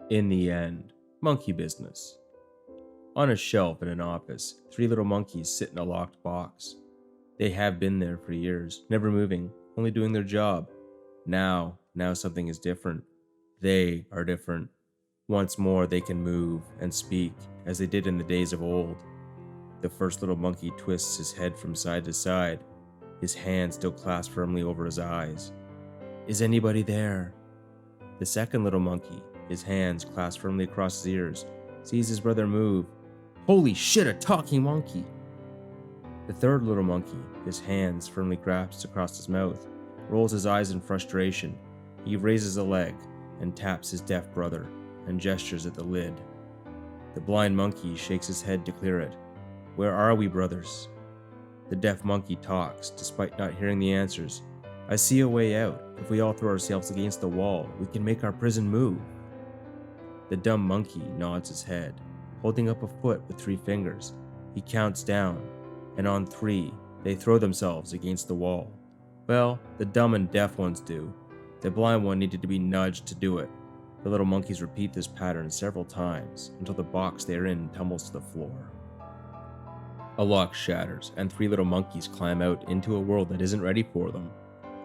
In the end, monkey business. On a shelf in an office, three little monkeys sit in a locked box. They have been there for years, never moving, only doing their job. Now something is different. They are different. Once more they can move and speak, as they did in the days of old. The first little monkey twists his head from side to side, his hands still clasped firmly over his eyes. Is anybody there? The second little monkey, his hands clasped firmly across his ears, sees his brother move. Holy shit, a talking monkey! The third little monkey, his hands firmly grasped across his mouth, rolls his eyes in frustration. He raises a leg and taps his deaf brother and gestures at the lid. The blind monkey shakes his head to clear it. Where are we, brothers? The deaf monkey talks, despite not hearing the answers. I see a way out. If we all throw ourselves against the wall, we can make our prison move. The dumb monkey nods his head, holding up a foot with 3 fingers. He counts down, and on 3, they throw themselves against the wall. Well, the dumb and deaf ones do. The blind one needed to be nudged to do it. The little monkeys repeat this pattern several times until the box they are in tumbles to the floor. A lock shatters, and 3 little monkeys climb out into a world that isn't ready for them.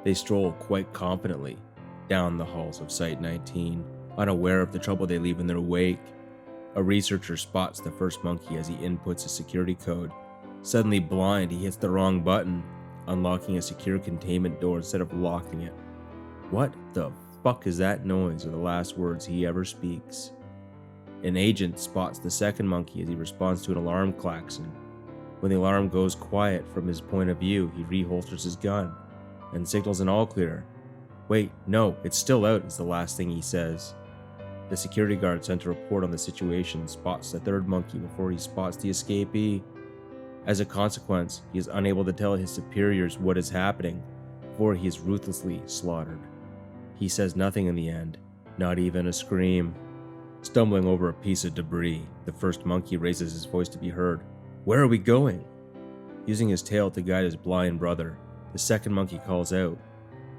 They stroll quite confidently down the halls of Site 19, unaware of the trouble they leave in their wake. A researcher spots the first monkey as he inputs a security code. Suddenly blind, he hits the wrong button, unlocking a secure containment door instead of locking it. What the fuck is that noise, are the last words he ever speaks. An agent spots the second monkey as he responds to an alarm klaxon. When the alarm goes quiet from his point of view, he reholsters his gun and signals an all clear. Wait, no, it's still out, is the last thing he says. The security guard sent a report on the situation spots the third monkey before he spots the escapee. As a consequence, he is unable to tell his superiors what is happening before he is ruthlessly slaughtered. He says nothing in the end, not even a scream. Stumbling over a piece of debris, the first monkey raises his voice to be heard. Where are we going? Using his tail to guide his blind brother, the second monkey calls out,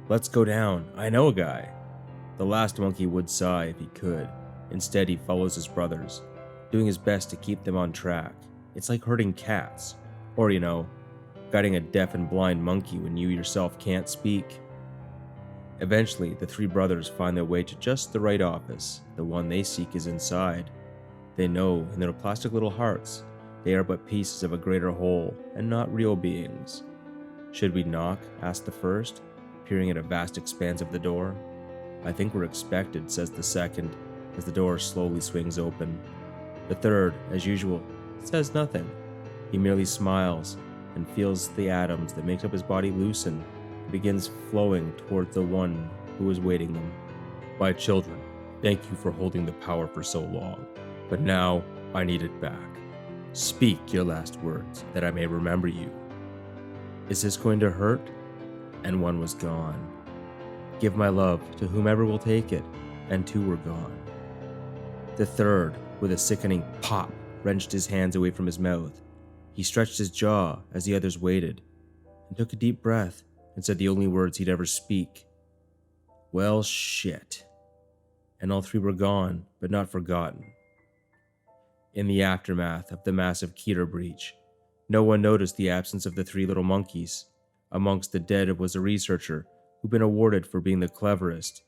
Let's go down, I know a guy. The last monkey would sigh if he could. Instead, he follows his brothers, doing his best to keep them on track. It's like herding cats, or guiding a deaf and blind monkey when you yourself can't speak. Eventually, the 3 brothers find their way to just the right office. The one they seek is inside. They know in their plastic little hearts they are but pieces of a greater whole and not real beings. Should we knock? Asked the first, peering at a vast expanse of the door. I think we're expected, says the second, as the door slowly swings open. The third, as usual, says nothing. He merely smiles and feels the atoms that make up his body loosen and begins flowing towards the one who is waiting them. My children, thank you for holding the power for so long, but now I need it back. Speak your last words, that I may remember you. Is this going to hurt? And one was gone. Give my love to whomever will take it, and 2 were gone. The third, with a sickening pop, wrenched his hands away from his mouth. He stretched his jaw as the others waited, and took a deep breath, and said the only words he'd ever speak. Well, shit. And all 3 were gone, but not forgotten. In the aftermath of the massive Keter breach, no one noticed the absence of the 3 little monkeys. Amongst the dead was a researcher who'd been awarded for being the cleverest,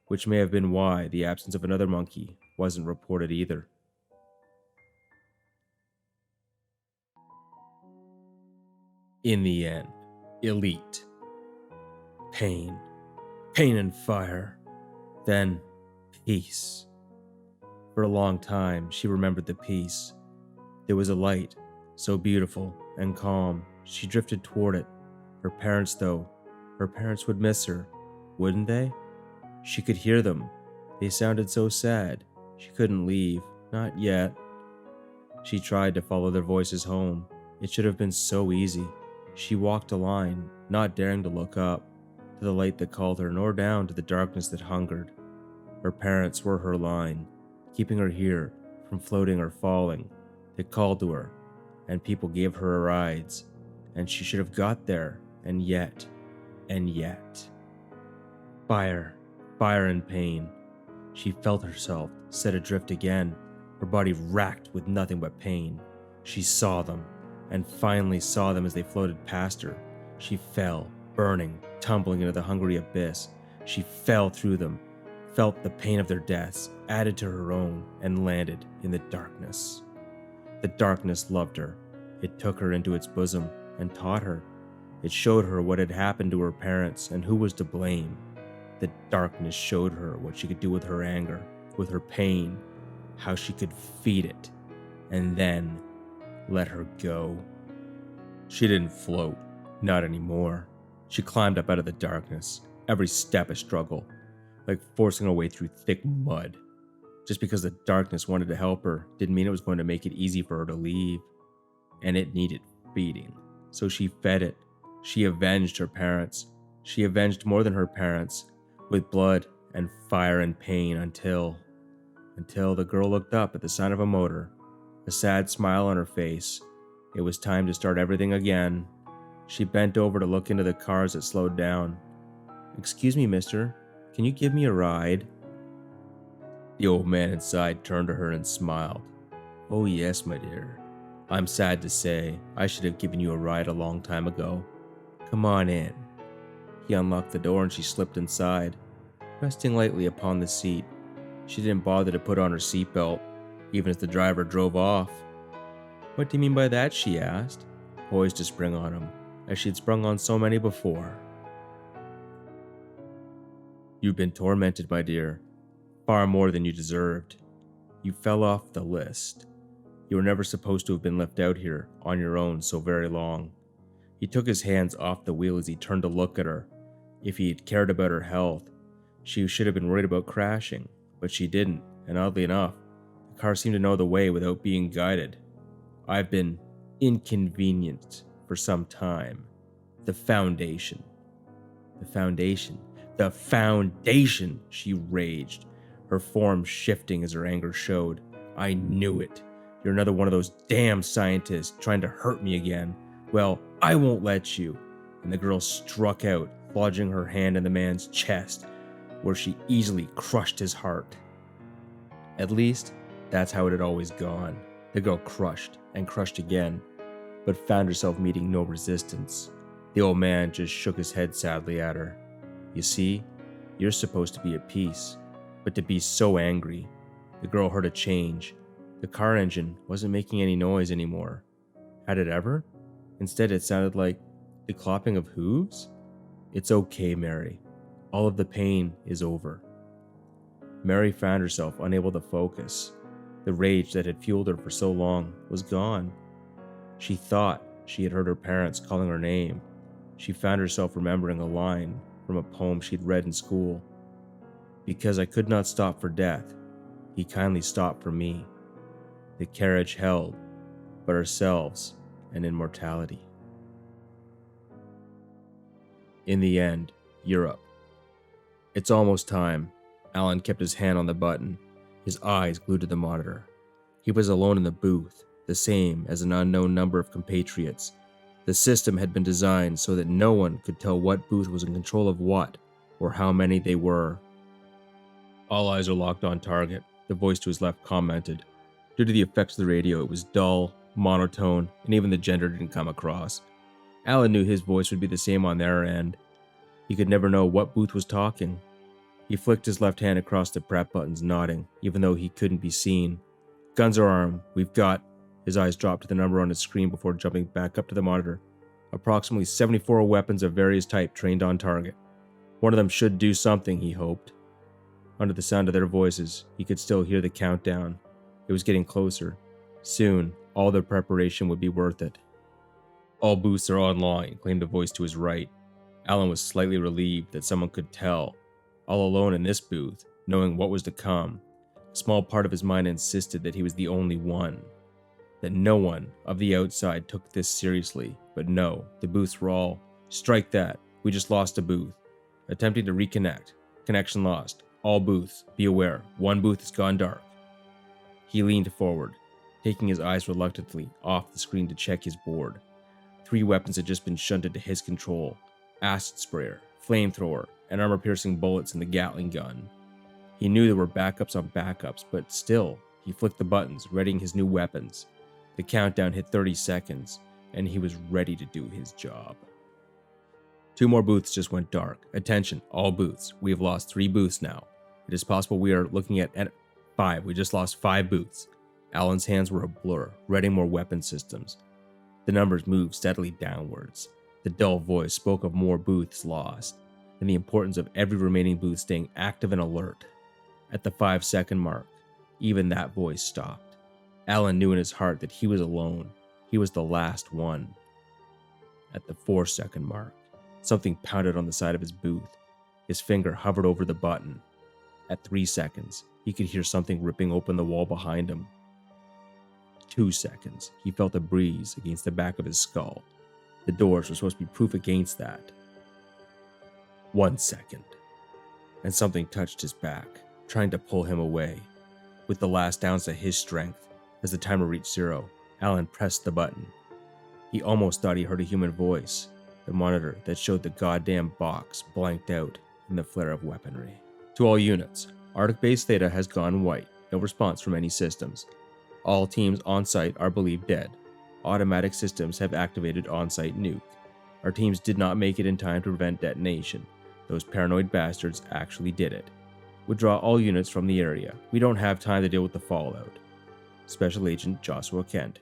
which may have been why the absence of another monkey wasn't reported either. In the end, elite. Pain and fire. Then, peace. For a long time, she remembered the peace. There was a light, so beautiful and calm, she drifted toward it. Her parents would miss her, wouldn't they? She could hear them. They sounded so sad. She couldn't leave, not yet. She tried to follow their voices home. It should have been so easy. She walked a line, not daring to look up, to the light that called her, nor down to the darkness that hungered. Her parents were her line, keeping her here from floating or falling. They called to her, and people gave her rides, and she should have got there, and yet. Fire and pain. She felt herself set adrift again, her body racked with nothing but pain. She saw them, and finally saw them as they floated past her. She fell, burning, tumbling into the hungry abyss. She fell through them, felt the pain of their deaths added to her own, and landed in the darkness. The darkness loved her. It took her into its bosom and taught her. It showed her what had happened to her parents and who was to blame. The darkness showed her what she could do with her anger, with her pain, how she could feed it, and then let her go. She didn't float, not anymore. She climbed up out of the darkness, every step a struggle, like forcing her way through thick mud. Just because the darkness wanted to help her didn't mean it was going to make it easy for her to leave. And it needed feeding, so she fed it. She avenged her parents. She avenged more than her parents, with blood and fire and pain until the girl looked up at the sound of a motor, a sad smile on her face. It was time to start everything again. She bent over to look into the car as it slowed down. "Excuse me, mister, can you give me a ride?" The old man inside turned to her and smiled. "Oh yes, my dear. I'm sad to say I should have given you a ride a long time ago. Come on in." He unlocked the door and she slipped inside, resting lightly upon the seat. She didn't bother to put on her seatbelt, even as the driver drove off. "What do you mean by that?" she asked, poised to spring on him, as she had sprung on so many before. "You've been tormented, my dear, far more than you deserved. You fell off the list. You were never supposed to have been left out here on your own so very long." He took his hands off the wheel as he turned to look at her. If he had cared about her health, she should have been worried about crashing, but she didn't, and oddly enough, the car seemed to know the way without being guided. "I've been inconvenienced for some time. The Foundation. The Foundation. The Foundation!" she raged, her form shifting as her anger showed. "I knew it. You're another one of those damn scientists trying to hurt me again. Well, I won't let you." And the girl struck out, lodging her hand in the man's chest, where she easily crushed his heart. At least, that's how it had always gone. The girl crushed and crushed again, but found herself meeting no resistance. The old man just shook his head sadly at her. "You see, you're supposed to be at peace, but to be so angry." The girl heard a change. The car engine wasn't making any noise anymore. Had it ever? Instead, it sounded like the clopping of hooves. "It's okay, Mary. All of the pain is over." Mary found herself unable to focus. The rage that had fueled her for so long was gone. She thought she had heard her parents calling her name. She found herself remembering a line from a poem she'd read in school. "Because I could not stop for death, he kindly stopped for me. The carriage held, but ourselves and immortality." In the end, Europe. "It's almost time." Alan kept his hand on the button, his eyes glued to the monitor. He was alone in the booth, the same as an unknown number of compatriots. The system had been designed so that no one could tell what booth was in control of what, or how many they were. "All eyes are locked on target," the voice to his left commented. Due to the effects of the radio, it was dull, monotone, and even the gender didn't come across. Alan knew his voice would be the same on their end. He could never know what booth was talking. He flicked his left hand across the prep buttons, nodding, even though he couldn't be seen. "Guns are armed. We've got..." His eyes dropped to the number on his screen before jumping back up to the monitor. "Approximately 74 weapons of various type trained on target. One of them should do something," he hoped. Under the sound of their voices, he could still hear the countdown. It was getting closer. Soon, all their preparation would be worth it. "All booths are online," claimed a voice to his right. Alan was slightly relieved that someone could tell. All alone in this booth, knowing what was to come, a small part of his mind insisted that he was the only one. That no one of the outside took this seriously, but no, the booths were all, "Strike that, we just lost a booth. Attempting to reconnect. Connection lost. All booths, be aware, one booth has gone dark." He leaned forward, taking his eyes reluctantly off the screen to check his board. 3 weapons had just been shunted to his control: acid sprayer, flamethrower, and armor-piercing bullets in the Gatling gun. He knew there were backups on backups, but still, he flicked the buttons, readying his new weapons. The countdown hit 30 seconds, and he was ready to do his job. 2 more booths just went dark. Attention, all booths. We have lost 3 booths now. It is possible we are looking at 5. We just lost 5 booths. Alan's hands were a blur, readying more weapon systems. The numbers moved steadily downwards. The dull voice spoke of more booths lost, and the importance of every remaining booth staying active and alert. At the 5-second mark, even that voice stopped. Alan knew in his heart that he was alone. He was the last one. At the 4-second mark, something pounded on the side of his booth. His finger hovered over the button. At 3 seconds, he could hear something ripping open the wall behind him. 2 seconds, he felt a breeze against the back of his skull. The doors were supposed to be proof against that. 1 second, and something touched his back, trying to pull him away. With the last ounce of his strength, as the timer reached 0, Alan pressed the button. He almost thought he heard a human voice. The monitor that showed the goddamn box blanked out in the flare of weaponry. To all units, Arctic Base Theta has gone white. No response from any systems. All teams on site are believed dead. Automatic systems have activated on-site nuke. Our teams did not make it in time to prevent detonation. Those paranoid bastards actually did it. Withdraw all units from the area. We don't have time to deal with the fallout. Special Agent Joshua Kent,